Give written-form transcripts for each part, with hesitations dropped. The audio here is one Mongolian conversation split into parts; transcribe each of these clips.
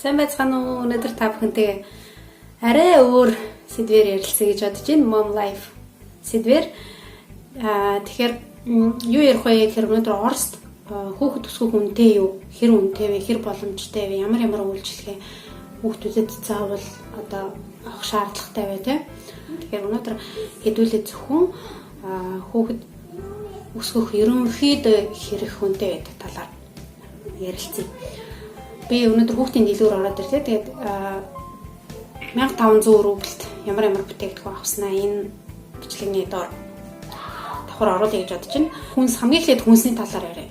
Сайн байцгаана уу? Өнөөдөр та бүхэнтэй арай өөр сэдвээр ярилцъя гэж бодож байна. Mom life сэдвэр. Тэгэхээр юу ярих вэ гэхээр өнөөдөр Оросд хүүхэд өсгөх үнэтэй юу? Хэр үнэтэй вэ? Хэр боломжтой вэ? Ямар үйлчлэгээ хүүхдүүдэд заавал одоо авах шаардлагатай вэ те? Тэгэхээр өнөөдөр хэдүүлээ зөвхөн хүүхэд өсгөх ерөнхийдөө хэрэг үнэтэй байдаг талаар ярилцъя. Би өнөөдөр хүүхдийн дэлгүүр ороод ирлээ. Тэгээд 1500 рубльт ямар бүтээгдэхүүн авснаа энэ бичлэгний доор давхар оруулъя гэж бодож байна. Хүнс хамгийн эхлээд хүнсний талаар яриа.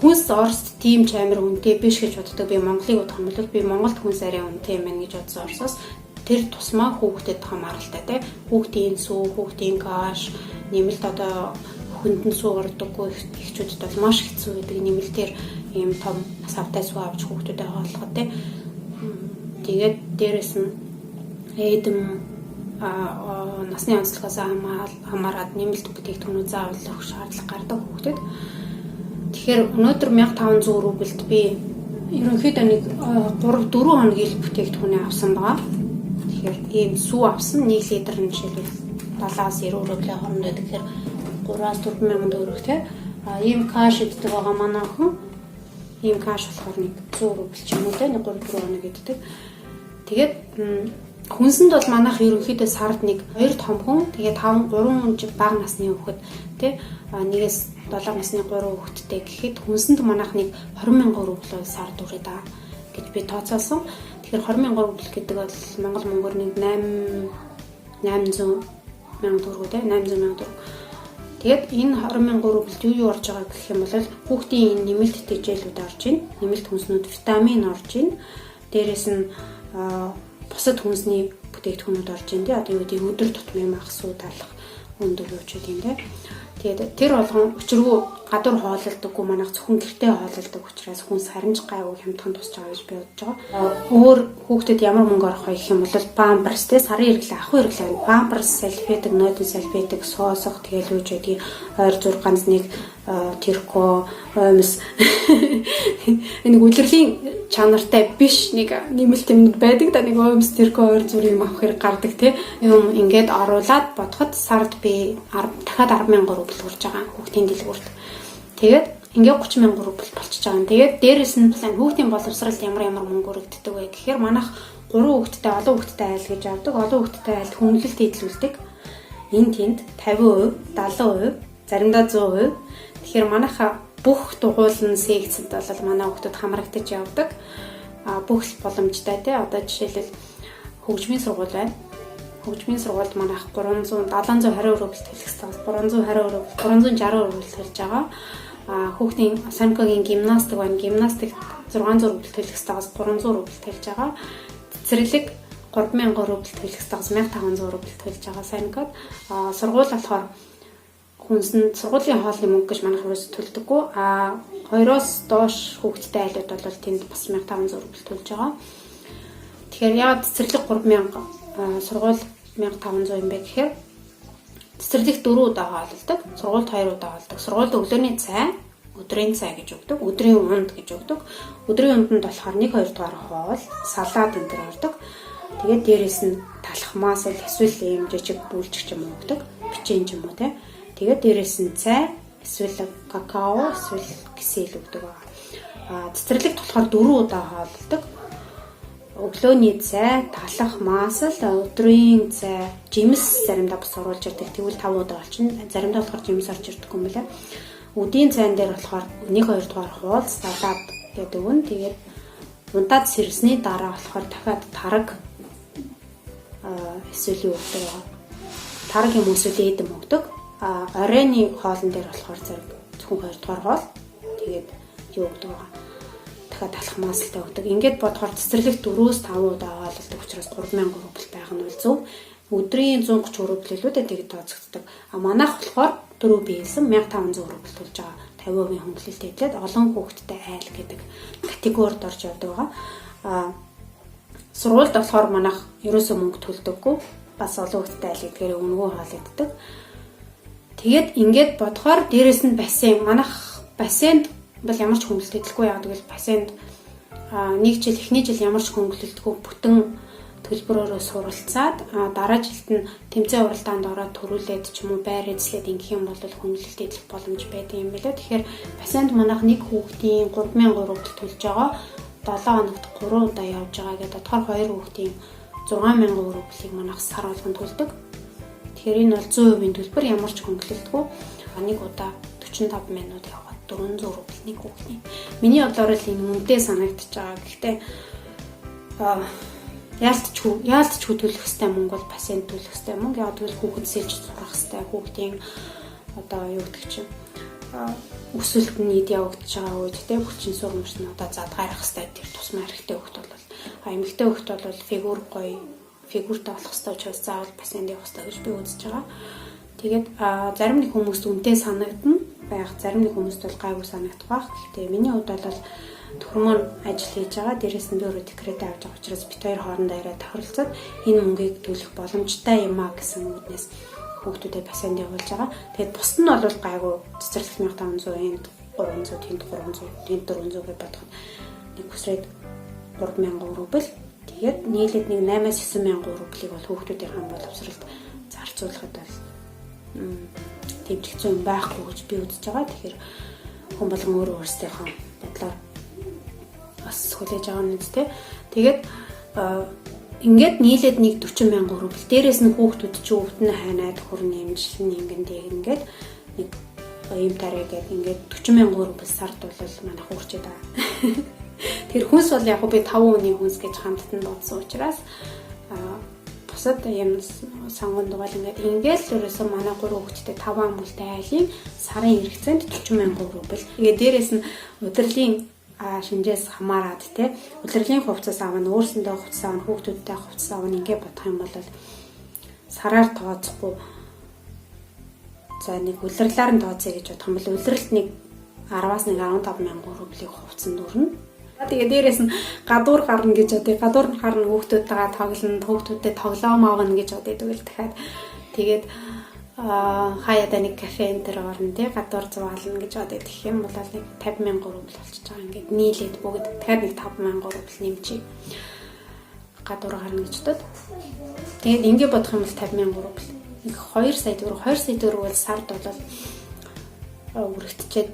Хүнс Оросд тийм ч амар үнэтэй биш гэж боддог. Би Монголыг бодох юм бол би Монголд хүнс арай үнэтэй юм байна гэж бодсон Оросоос тэр тусмаа хүүхдэд хамааралтай те. Хүүхдийн сүү, хүүхдийн каш, нэмэлт одоо хүндэн сүү ордоггүй эхчүүдэд бол маш хэцүү гэдэг нэмэлтээр ийм том насавтай сүү авч хүүхдүүдэд хооллоход те. Тэгээд дээрэс нь эдэм насны онцлогоос хамаарат нэмэлт бүтээгдэхүүнүүд заавал өгөх шаардлага гардаг хүүхдэд. Тэгэхээр өнөөдөр 1500 рубльт би ерөнхийдөө нэг 3-4 хоногийн бүтээгдэхүүнээ авсан байгаа. Тэгэхээр ийм сүү авсан 1 литр нь жишээлбэл 70-90 рубль хооронд. Тэгэхээр 3-4 төгрөг те. Ийм каш иддэг байгаа манай охин. Ийм каш болохоор нэг 100 рубль ч юм уу те. 3-4 хоног иддэг. Тэгээд хүнсэнд бол манайх ерөнхийдөө сард нэг 2 том хүн, тэгээд 3 бага насны хүүхэд те. Нэгээс 7 насны 3 хүүхэдтэй гэхэд хүнсэнд манайх нэг 20,000 рубль сард үрээд байгаа гэж би тооцоолсон. Тэгэхээр 20,000 рубль гэдэг бол Монгол мөнгөөр нэг 800,000 төгрөг те. 800,000 төгрөг. Тэгээд энэ 20,000 рубльд юу орж байгаа гэх юм бол хүүхдийн нэмэлт тэжээлүүд орж ийн, нэмэлт хүнснүүд, витамин орж ийн. Дээрээс нь бусад хүнсний бүтээгдэхүүнүүд орж ийн те. Одоо юу гэдэг өдөр тутмын мах сүү талах өндөр юучуд юм те. Тэгээд тэр болгон өчргөө гадуур хооллолдоггүй манайх зөвхөн гэртээ хооллолдог учраас хүнс харимж гайгүй хямдхан тусч байгаа гэж би бодож байгаа. Өөр хүүхдэд ямар мөнгө орох вэ гэх юм бол памперс те сарын хэрэглээ ах хэрэглээ памперс салфетик нойтон салфетик соосох тэгэл үуч гэдгийг ойр зур ганц нэг тэрко оймс энэ үлрэлийн чанартай биш нэг нэмэлт юмд байдаг да нэг оймс тэрко ойр зур юм авах хэрэг гардаг те юм ингээд оруулаад бодоход сард би дахиад 10,000 рубль хүрч байгаа хүүхдийн дэлгүүрт. Тэгээд ингээд 30,000 рубль болчихж байгаа. Тэгээд дээрэс нь хүүхдийн боловсролд ямар мөнгө өргөддөг вэ гэхээр манайх 3 хүүхэдтэй олон хүүхэдтэй айл гэж авдаг. Олон хүүхэдтэй айлд хүнлэлт идэлүүлдэг. Энд тэнд 50%, 70%, заримдаа 100%. Тэгэхээр манайха бүх дугуулн секцэд бол манай хүүхдүүд хамрагдаж явдаг. Бүх боломжтой тий. Одоо жишээлбэл хөгжмийн сургууль байна. Хөгжмийн сургуульд манайх 720 рубль төлөх стаас 320 рубль 360 рубль төлж байгаа. Хүүхдийн Санкогийн гимнастик байна. Гимнастик 600 рубль төлөх стаас 300 рубль төлж байгаа. Цэцэрлэг 3,000 рубль төлөх стаас 1,500 рубль төлж байгаа. Санкод сургууль болохоор хүнсэнд сургуулийн хоолны мөнгө гэж манайх юус төлдөггүй. 2-оос доош хүүхдтэй айлууд бол тэнд бас 1,500 рубль төлж байгаа. Тэгэхээр яагаад цэцэрлэг 3,000 сургууль 1,500 юм бэ гэхээр цэцэрлэгт 4 удаа хооллдог, сургуульд 2 удаа хооллдог. Сургуульд өглөөний цай, өдрийн цай гэж өгдөг, өдрийн унд гэж өгдөг. Өдрийн унданд болохоор 1-2 дугаар хоол, салаад энэ төр ордог. Тэгээд дээрэс нь талах мас эсвэл ийм жижиг бүүлчиг юм өгдөг, бичэн юм уу те. Тэгээд дээрэс нь цай, эсвэл какао, эсвэл кисель өгдөг байгаа. Цэцэрлэгт болохоор 4 удаа хооллдог. Өглөөний цай, талах маасал, өдрийн цай, жимс заримдаа бас оруулж ирдэг. Тэгвэл 5 удаа болчихно. Заримдаа болохоор жимс орж ирдэг юм байна. Өдийн цайн дээр болохоор 1-2 дугаар хуул, салаад гэдэг үн. Тэгээд унтаад сэрсний дараа болохоор дахиад тараг эсвэл юу өгдөг байгаа. Тараг юм эсвэл эдэм өгдөг. Оройны хоолн дээр болохоор зөвхөн 2 дугаар хоол. Тэгээд юу өгдөг байгаа. Дахиад талах маасалтай өгдөг. Ингээд бодохоор цэцэрлэгт 4-5 удаа хооллолдог учраас 3,000 рубль байх нь бол зөв. Өдрийн 130 рубль л үү тэгээд тооцогддог. Манайх болохоор 4 биелсэн 1,500 рубль төлж байгаа. 50% хөнгөлөлт хийлээд олон хүүхэдтэй айл гэдэг категорид орж явдаг байгаа. Сургуульд болохоор манайх ерөөсөө мөнгө төлдөггүй. Бас олон хүүхэдтэй айл гэдгээр өнгөө хоол иддэг. Тэгээд ингээд бодохоор дээрэс нь бассейн манайх бассейнд бол ямар ч хөнгөлөлт хийлэхгүй яагаад гэвэл бассейнд нэг жил эхний жил ямар ч хөнгөлөлтгүй бүтэн төлбөрөөрөө суралцаад дараа жилд нь тэмцээн уралдаанд ороод төрүүлээд ч юм уу байр эзлээд ингэх юм бол хөнгөлөлт идэх боломж байдаг юм билээ. Тэгэхээр пациент манайх нэг хүүхдийн 3000 рубль төлж байгаа 7 хоногт 3 удаа явж байгаа гэдэг тодорхой 2 хүүхдийн 6000 рублийг манайх сар болгон төлдөг. Тэгэхээр энэ бол 100% төлбөр ямар ч хөнгөлөлтгүй нэг удаа 45 минут яваад 400 рубль нэг хүүхдийн. Миний бодлоор л энэ үнэтэй санагдчихж байгаа. Гэхдээ яалтчгүй төлөх хэвээр мөнгө бол пациент төлөх хэвээр мөнгө. Яг тэгвэл хүүхэд сэлж сурах хэвээр хүүхдийн одоо юу гэдэг чинь өсвөлт нийт явагдаж байгаа үед те хүчин сургамж нь одоо задгаарах хэвээр тэр тусмаа хэрэгтэй хүүхэд бол эмэгтэй хүүхэд бол фигур гоё фигуртай болох хэвээр учраас заавал пациент явах хэвээр гэж би үзэж байгаа. Тэгээд зарим нэг хүмүүст үнэтэй санагдана байх, зарим нэг хүмүүст бол гайгүй санагдах байх. Гэхдээ миний хувьд бол төхөрмөр ажил хийж байгаа. Дээрээс нь өөрөө декрет авч байгаа учраас бид хоёр хоорондоо яриад тохиролцоод энэ мөнгийг төлөх боломжтой юм а гэсэн үгнээс хүүхдүүдэд пациент явуулж байгаа. Тэгээд бусд нь бол гайгүй цэцэрлэг 1500 энд 300 тэнд 300 тэнд 400 гэж бодох. Нэг хүсрээд 3000 рубль. Тэгээд нийлээд нэг 8-9 рублийг бол хүүхдүүдийн боловсролд зарцуулахад бол тэмцэх зүйн байхгүй гэж би үзэж байгаа. Тэгэхээр хүн болгон өөрөө өөрсдийнхөө бодлоор бас хүлээж байгаа нь үстэй. Тэгээд ингээд нийлээд нэг 40,000 рубль. Дээрээс нь хүүхдүүд чи өвдөн хайнаад хөрн эмчилэн ингээд нэг юм тарайгээд ингээд 40,000 рубль сард бол манайх уурчээд байгаа. Тэр хүнс бол яг би 5 өдрийн хүнс гэж хамтдан бодсон учраас бусад юм сонгонд бол ингээд ерөөсөө манай 3 хүүхэдтэй 5 амбултай айлын сарын хэрэгцээнд 40,000 рубль. Тэгээд дээрээс нь удирлын шинжээс хамаарат те удирлын хувцас аавна өөрсөндөө хувцас аавна хүүхдүүдтэй хувцас аавна ингээд бодох юм бол сараар тооцохгүй за нэг удирлаар нь тооцъё гэж бодох юм бол удирлт нэг 10-аас нэг 15,000 рублийг хувцсан дөрнө. Тэгээ дээрээс нь гадуур гарна гэж бодъё. Гадуур гарна хүүхдүүдтэйгээ тоглоно, хүүхдүүдэд тоглоом авна гэж бодъё. Тэгвэл дахиад тэгээд хаяада нэг кафе энэ төр орно тий гадуур зугаална гэж бодъё. Тэгэх юм бол нэг 50,000 рубль болчихж байгаа. Ингээд нийлээд бүгд дахиад нэг 5,000 рубль нэмчихье. Гадуур гарна гэж бодод. Тэгээд ингээд бодох юм бол 50,000 рубль. Нэг 2 сая төгрөг бол сард бол үргэлжлээд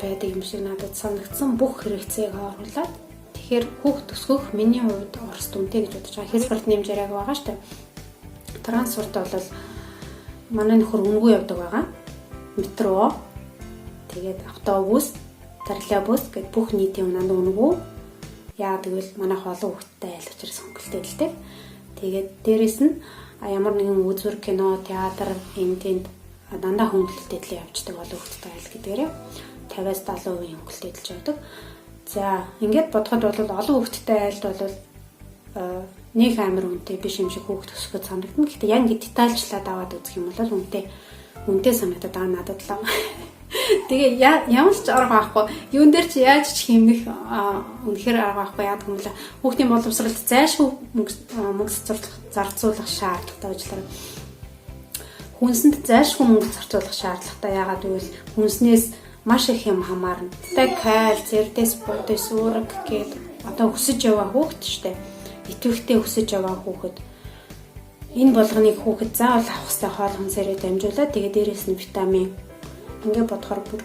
байдаг юм шиг надад санагдсан. Бүх хэрэгцээг оруулаад тэгэхээр хүүхд төсгөх миний хувьд орос дүнтэй гэж бодож байгаа. Хэрэгцээ нэмж яриаг байгаа шүү дээ. Трансферт бол манай нөхөр үнгүй явдаг байгаа. Метро, тэгээд автобус, троллейбус гэд бүх нийтийн унаанд үнгүй. Яагаад гэвэл манайх олон хүүхдтэй айл учраас хөнгөлтэй л дээ. Тэгээд дээрэс нь ямар нэгэн үзүр, кино, театр, энтэнд дандаа хөнгөлөлтөд л явждаг олон хүүхдтэй айл гэдгээрээ 50-70% хөнгөлөлтөд л явдаг. За, ингээд бодоход бол олон хүүхдтэй айлд бол нэг амар үнэтэй биш юм шиг хүүхд төсгөд санагдана. Гэхдээ яг ингэ детальчлаад аваад үзэх юм бол үнэтэй санагдаад байгаа надад л. Тэгээ ямар ч арга байхгүй. Юун дээр чи яаж ч хэмнэх үнэхээр арга байхгүй. Яг юм л хүүхдийн боловсролд зайлшгүй мөнгө зарцуулах шаардлагатай ажиллаа. Хүнсэнд зайлшгүй мөнгө зарцуулах шаардлагатай. Яагаад гэвэл хүнснээс маш их юм хамаарна. Тэг калц, эрдэс, бодис, уурэг гээд одоо өсөж яваа хүүхд штэ. Итгэвчтэй өсөж яваа хүүхэд энэ болгоныг хүүхэд заавал авах хэрэгтэй хоол хүнсээрээ дамжуулаад тэгээд дээрээс нь витамин ингээд бодохоор бүр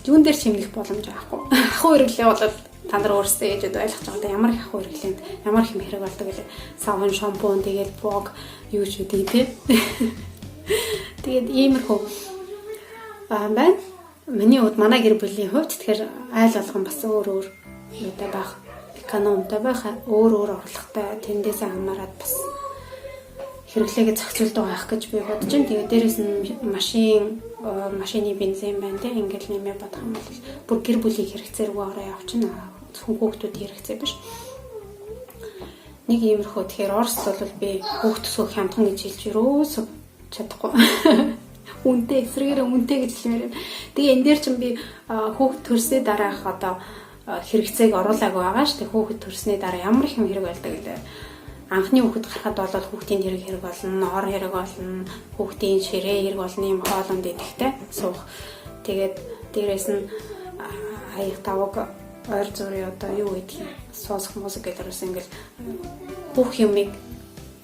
юун дээр чимнэх боломж байхгүй. Ахуй хэрэглээ бол та нар өөрсдөө ээжэд ойлгож байгаа. Ямар их ахуй хэрэглээнд ямар их хэрэг болдог вэ? Савн, шампунь тэгээд бог юу ч үгүй тий. Тэгээд иймэрхүү байна. Миний хувьд манай гэр бүлийн хувьд тэгэхээр айл болгон бас өөр юутай байх экономтой байх өөр орлоготой тэндээс хамаарат бас хэрэглээгээ зохицуулдаг байх гэж би бодож байна. Тэгээд дээрээс нь машины бензин байна те ингээл нэмээ бодох юм бол бүр гэр бүлийн хэрэгцээ рүү ороо явчихна. Хүүхдүүдийн хэрэгцээ биш. Нэг иймэрхүү тэгэхээр Оросд бол би хүүхд төсөөх хямдхан гэж хэлж юусоо чадахгүй. Үнтэй эсрэгээр үнтэй гэж хэлмээр байна. Тэгээ энэ дээр чинь би хүүхд төрсний дараах одоо хэрэгцээг оруулаагүй байгаа шүү дээ. Хүүхэд төрсний дараа ямар их хэрэг болдог гэлээ. Анхны хүүхэд гарахад бол хүүхдийн хэрэг болно, ор хэрэг болно, хүүхдийн ширээ хэрэг болно юм хоолонд идэхтэй суух. Тэгээд дээрээс нь хаяг тавг ойр зургийн одоо юу гэдэг юм сонсох музик гэдэг бас ингээл бүх юмыг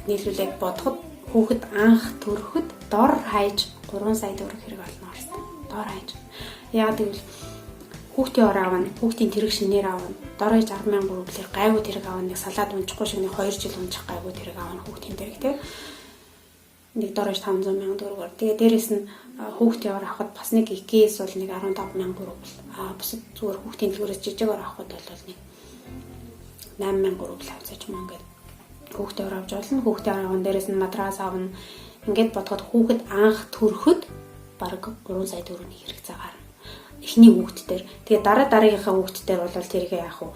нийлүүлээд бодоход хүүхэд анх төрөхөд дор хаяж 3 сая төгрөг хэрэг олно гэсэн. Дор хаяж. Яагаад гэвэл хүүхдийн ор аавна, хүүхдийн тэрэг шинээр аавна, дор хаяж 10,000 рублээр гайгүй тэрэг аавна, нэг салаад унчихгүй шиг нэг 2 жил унчих гайгүй тэрэг аавна хүүхдийн тэрэг тийм. Нэг дор хаяж 500,000 төгрөгөөр. Тэгээ дээрэс нь хүүхдийн ор авахд бас нэг икээс бол нэг 15,000 рубль. Бусад зүгээр хүүхдийн төлбөрөөс жижиг ор авахд бол нэг 8,000 рубль авцаж мөн ингээд хүүхдээ ор авч болно. Хүүхдээ аван дээрээс нь матрас авна. Ингээд бодоход хүүхэд анх төрөхөд бараг 3 сая төгрөгийн хэрэгцээ гарна. Эхний хүүхэд дээр. Тэгээ дараагийнхаа хүүхэд дээр бол тэргээ яах вэ?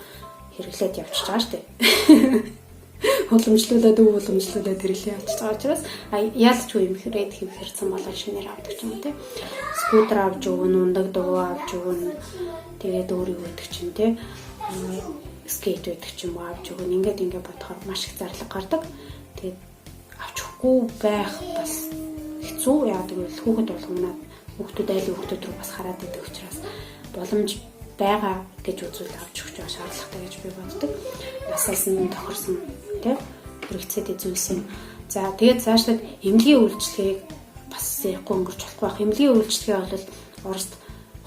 Хэрэглээд явчихж байгаа шүү дээ. Уламжлуулаад хэрэглээ явчихж байгаа учраас яалчгүй юм хэрэг хэвхэрсэн болоо шинээр авдаг ч юм уу те. Скутер авч өгнө, ундаг дөгөө авч өгнө. Тэгээд өөрийг өгдөг чинь те. Скейт байдаг ч юм уу авч өгнө. Ингээд бодохоор маш их зарлага гардаг. Тэгээд авчихгүй байх бас хэцүү. Яагаад гэвэл хүүхэд болгоно хүүхдүүд айлын хүүхдүүд рүү бас хараад байдаг учраас боломж байгаа гэж үзвэл авч өгч байгаа шаардлагатай гэж би боддог. Насаас нь тохирсон тийм хэрэгцээтэй зүйлс юм. За тэгээд цаашлаад эмнэлгийн үйлчлэгийг бас ярихгүй өнгөрч болохгүй байх. Эмнэлгийн үйлчлэгээ бол Оросд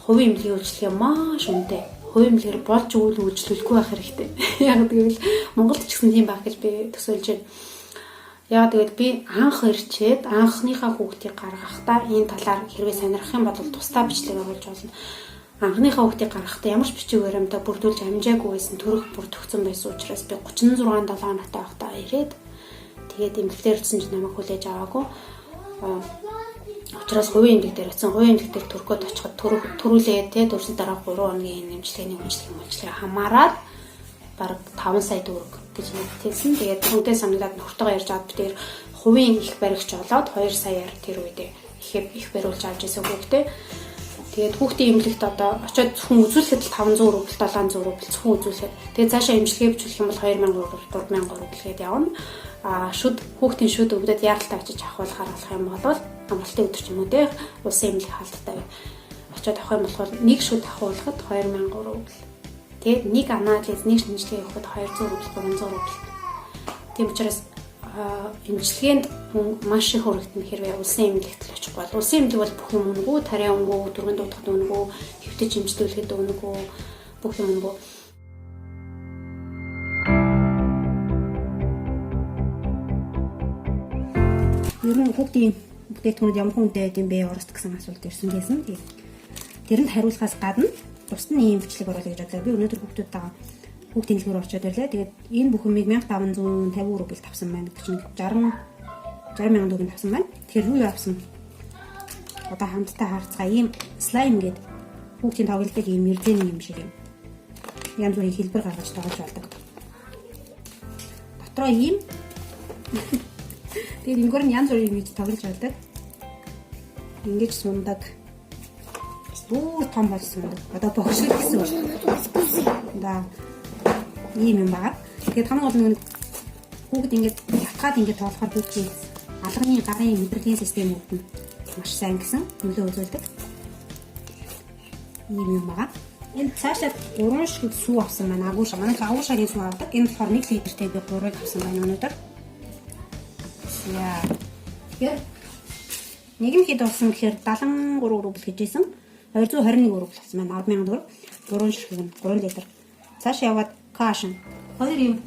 хувийн эмнэлгийн үйлчлэгээ маш үнэтэй. Хувийн эмнэлгээр болж үйл үйлчлүүлэхгүй байх хэрэгтэй. Яг гэвэл Монголд ч гэсэн тийм байх гэж би төсөөлж байна. Яагаад гэвэл би анх ирчээд анхныхаа хүүхдийг гаргахдаа энэ талаар хэрвээ сонирхох юм бол тусдаа бичлэг оруулж болно. Анхныхаа хүүхдийг гаргахдаа ямар ч бичиг баримтаа бүрдүүлж амжаагүй байсан төрөх бүр төгсөн байсан учраас би 36 7 оноотой байхдаа ирээд тэгээд эмнэлгээр утсан ч намайг хүлээж аваагүй. Учраас хувийн эмнэлэг дээр утсан хувийн эмнэлэг дээр төрөхөд очиход төрүүлээ те төрсөн дараа 3 хоногийн эмчилгээний үйлчлэг хамаараад бараг 5 сая төгрөг гэж хэлсэн. Тэгээд хүнтэй санагдаад нөхөртөөгөө ярьж аваад тэр хувийн их баригч олоод 2 саяар тэр үедээ их бариулж авч ирсэн хүүхдээ. Тэгээд хүүхдийн эмнэлэгт одоо очиод зөвхөн үзүүлэхэд 500 рубль 700 рубль зөвхөн үзүүлэхэд. Тэгээд цаашаа эмчилгээ бичүүлэх юм бол 2,000 рубль 3,000 рубль гээд явна. Шүд хүүхдийн шүд өвдөд яралтай очиж авахлахаар болох юм бол амралтын өдөр ч юм уу те улсын эмнэлэг хаалттай очиод авах юм бол нэг шүд авахлахад 2,000 рубль. Тэгээд нэг анализ нэг шинжилгээ явахад 200 рубль 300 рубль. Тийм учраас эмчилгээнд маш их хүрэгдэн хэрвээ улсын эмнэлэгт л очих бол улсын эмнэлэг бол бүх юм өнгөө, тариа өнгөө, дөрвөн дуудахад өнгөө, хэвтэж эмчилүүлэхэд өнгөө, бүх юм өнгөө. Ер нь хүүхдийн бүтээгдэхүүнүүд ямар хүнтэй байд юм бэ Оросд гэсэн асуулт ирсэн байсан. Тэрэнд хариулахаас гадна бусд нь ийм бичлэг оруулах гэж бодлоо. Би өнөөдөр хүүхдүүдтэйгээ хүүхдийн дэлгүүр очиод ирлээ. Тэгээд энэ бүхнийг 1550 рубль тавсан байна гэж чинь 60,000 төгрөг тавсан байна. Тэгэхээр юу явсан? Одоо хамтдаа харцгаа ийм слайм гэдэг хүүхдийн тоглолтыг ийм мэрзэний юм шиг юм. Янз бүрийн хэлбэр гаргаж тоглож болдог. Дотроо ийм тэгээд ингэр нь янз бүрийн юм тоглож болдог. Ингэж сундаг. Бүр том болсон юм. Одоо бохшил гэсэн үг. Да. Ийм юм байна. Тэгээд хамгийн гол нь хүүхэд ингээд хатгаад ингээд тоолохоор хүүхдийн алганы гарын мэдрэлийн системүүд нь маш сайн гэсэн нөлөө үзүүлдэг. Ийм юм байна. Энэ цаашаа 3 шиг сүү авсан байна. Агууш. Манай агуушагийн сүү авдаг. Энэ болохоор 1 литртэй би 3-ыг авсан байна өнөөдөр. Яа. Яг нэгэн хэд болсон гэхээр 73 рубль гэжсэн. 221 рубль болсон байна. 10,000 төгрөг. 3 ширхэг нь 3 литр. Цааш яваад кашн. Хоёр юм.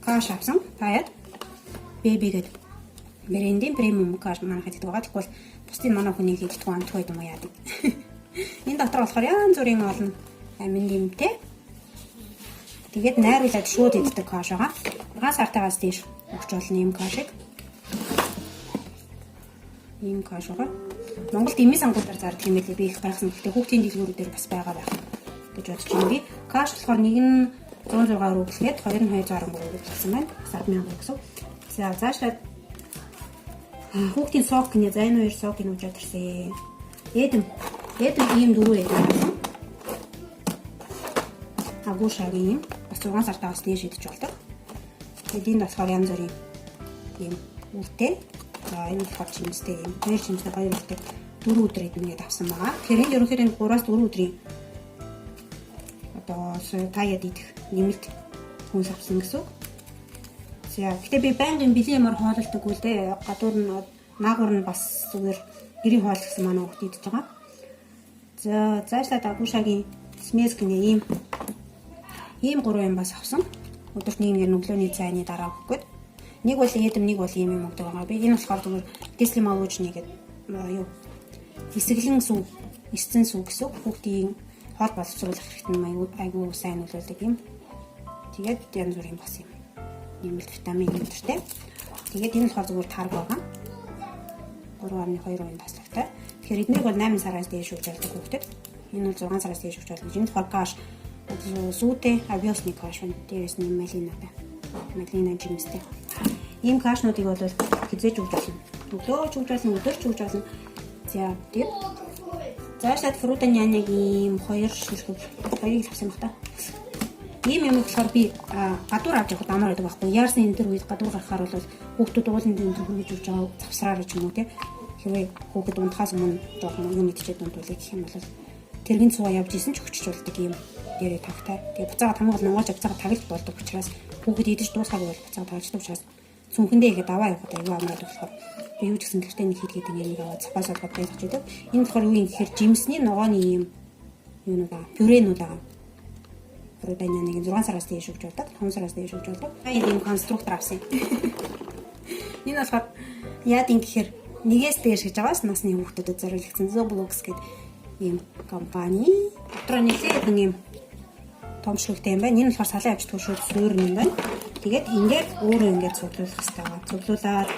Каш авсан. Таяад бэби гэдэг. Брендийн премиум каш манай хэд байгаа. Тэгвэл бусдын манай хүний хийдэг амтгүй юм уу яадаг. Энэ дотор болохоор янз бүрийн олон амин нэмтэй. Тэгээд найруулад шууд иддэг каш байгаа. 6 сартаас дээш өгч болно ийм кашиг. Ийм каш байгаа. Монголд эмээ сангуудаар зардаг юм билээ. Би их гайхсан. Гэхдээ хүүхдийн дэлгүүрүүдээр бас байгаа байх гэж бодож байна би. Каш болохоор нэг нь 106 рубль гээд 2,213 рубль болсон байна. 10,000 гэсэн. За заашаа хүүхдийн сок гинэ. За энэ хоёр сок гинүүжээд ирсэн. Эдэм ийм дөрөв эдэм болсон. Агуушагийн бас 6 сартаас дээш идэж болдог. Тэгээд энэ болохоор янз бүрийн ийм үлтэй. За энэ болохоор чимстэй юм. Хоёр чимстэй гоё үлтэй 4 өдөр идэнгээд авсан байгаа. Тэгэхээр энэ ерөнхийдөө 3-4 өдрийн одоо таяад идэх нэмэлт хүнс авсан гэсэн үг. За гэхдээ би байнгын бэлэн ямар хоололдоггүй л дээ. Гадуур нь наагур нь бас зүгээр гэрийн хоол гэсэн манай хүүхд идэж байгаа. За заашлаад агуушагийн смэс гэнэ ийм 3 юм бас авсан. Өдөрт нэг нүглөөний цайны дараа өгөхөд. Нэг бол эдэм, нэг бол ийм юм өгдөг байгаа. Би энэ болохоор зүгээр дислим алуужны гэдэг юу эсэглэн сүү, эсцэн сүү гэсэн хүүхдийн хоол боловсруулах хэрэгтэй айгүй сайн нөлөөлдөг юм. Тэгээд янз бүрийн бас юм. Нэмэлт витамин өдөртэй. Тэгээд энэ болохоор зүгээр тарг байгаа. 3.2% таслагтай. Тэгэхээр эднийг бол 8 сараас дээш өгч болдог хүүхдэд. Энэ бол 6 сараас дээш өгч болдог. Энэ болохоор каш сүүтэй авиосны каш байна. Дээрээс нь малина жимстэй. Ийм кашнуудыг бол хизээж өгч болно. Өглөөч өгч болно, өдөрч өгч болно. За тэгээд заашлаад фрутаняник ийм 2 ширхэг 2-ыг авсан баг та. Ийм юм болохоор би гадуур авч явахад амар байдаг байхгүй. Яарсан энэ төр үед гадуур гарахаар бол хүүхдүүд уулын дээр хөргөж өгч байгаа завсраар ч юм уу те. Хэрвээ хүүхэд унтахаас өмнө жоохон юм идчихэд унтуулъя гэх юм бол тэргийн цугаа явж исэн ч өчч болдог юм дээрээ тавтай. Тэгээ буцаага хамгаал нугааж буцаага таглаж болдог учраас хүүхэд идэж дуусаагүй бол буцаага тавьждаг учраас цүнхэндээ ихэд аваа явахад аюу амар болохоор би юу ч гэсэн гэртээ нэг хэд гэдэг юм аваад цапаас олгоод байж байдаг. Энэ болохоор юу юм гэхээр жимсний ногооны юм юунууд аа пюренууд аа. Фрутаняник 6 сараас дээш өгч болдог, 5 сараас дээш өгч болдог. Энэ юм конструктор авсан. Энэ болохоор яад юм гэхээр нэгээс дээш гэж байгаас насны хүүхдэдэд зориулагдсан Zoblox гэдэг ийм компани. Дотроо нэлээд нэг юм том шигтэй юм байна. Энэ болохоор салан авч туршууд суурь юм байна. Тэгээд ингээд өөрөө ингээд цуглуулах хэрэгтэй байна. Цуглуулаад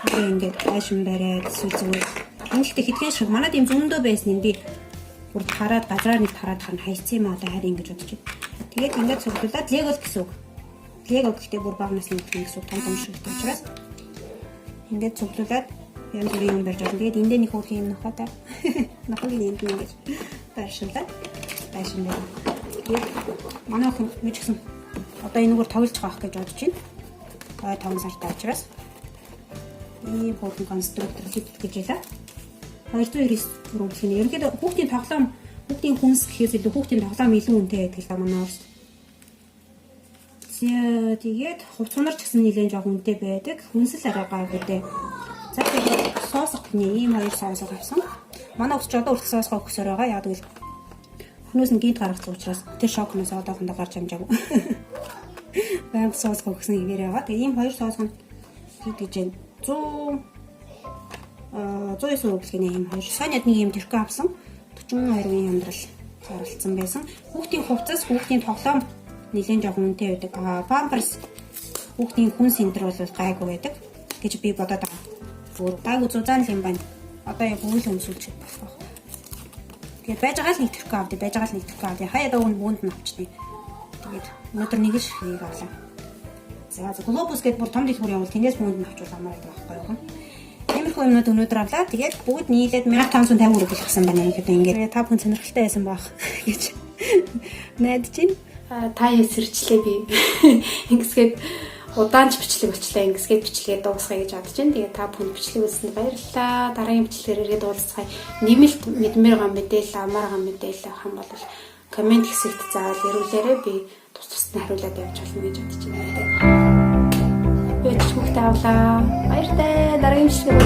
өөрөө ингээд хайшин бариад сүзгүүл. Энэхтэй хэдхэн шиг манад юм зөндөө байсан юм би бүр хараад газраар нэг хараад харна хайцсан юм одоо харин гэж бодож байна. Тэгээд ингээд цуглуулад лего гэсэн үг. Лего гэхдээ бүр бага насны хүүхдийн гэсэн үг том шигтэй учраас ингээд цуглуулад янз бүрийн юм барьж байна. Тэгээд эндээ нэг хөрх юм нохотой. Нохогийн юм ингэж байршуулаад байшин байна. Тэгээд манай хүн ч гэсэн одоо энэгээр тоглож байгаа гэж бодож байна. Ой 5 сартай учраас ийм хөрхэн конструктор гэж ялаа. 299 төгрөг гэх нь ерөнхийдөө хүүхдийн тоглоом, хүүхдийн хүнс гэхээс илүү хүүхдийн тоглоом илүү үнэтэй байдаг л да манай орс. Тэгээд хувцсанар ч гэсэн нэлээд жоох үнэтэй байдаг. Хүнсэл арай гайгүй. За тэгээд соосох гэх ийм 2 соосоо авсан. Манай өвч одоо үргэлж соосгоо өгсөөр байгаа. Яг тэгвэл хүнээс нь гинт гаргацсан учраас тэр шокноос одоохондоо гарч амжаагүй. Баян соосгоо өгсөн гэрээ байгаа. Тэгээд ийм 2 соосгоо гэж 109 рубльгийн юм хоёр. Санаад нэг юм тэрхүү авсан. 42-ын амьдрал зарлцсан байсан. Хүүхдийн хувцас, хүүхдийн тоглоом нэлээд жоох үнэтэй байдаг. Памперс хүүхдийн хүн сэнтер бол гайгүй байдаг гэж би бодоод байгаа. Бүр гайгүй зузаан юм байна. Одоо яг үйл өмсүүлж болох. Тэгээд байж байгаа л нэг тэрхүү авдээ, байж байгаа л нэг тэрхүү авдээ. Хаяад өгн бүүнд нь авчдээ. Тэгээд өнөөдөр нэг л ширхийг авлаа. За глобус гэдэг бүр том дэлгүүр явуул тэндээс бүүнд нь авчвал амар байдаг байхгүй юу? Тиймэрхүү юмнууд өнөөдөр авлаа. Тэгээд бүгд нийлээд 1550 төгрөг болсон байна. Ингээд 5 хүн сонирхолтой байсан баах гэж найдаж байна. Та эсэрчлээ би. Ингэсгээд удаанч бичлэг болчлаа. Ингэсгээд бичлэгээ дуусгая гэж бодож байна. Тэгээд та бүхэн бичлэг үзсэнд баярлалаа. Дараагийн бичлэгээр ирээд уулзцай. Нэмэлт мэдмээр байгаа мэдээлэл, амар байгаа мэдээлэл хам бол комент хэсэгт заавал ирүүлээрэй. Би тус-тусад нь хариулаад явж болно гэж бодож байна. Би ч хүүхдээ авлаа. Баяртай. Дараагийн бичлэг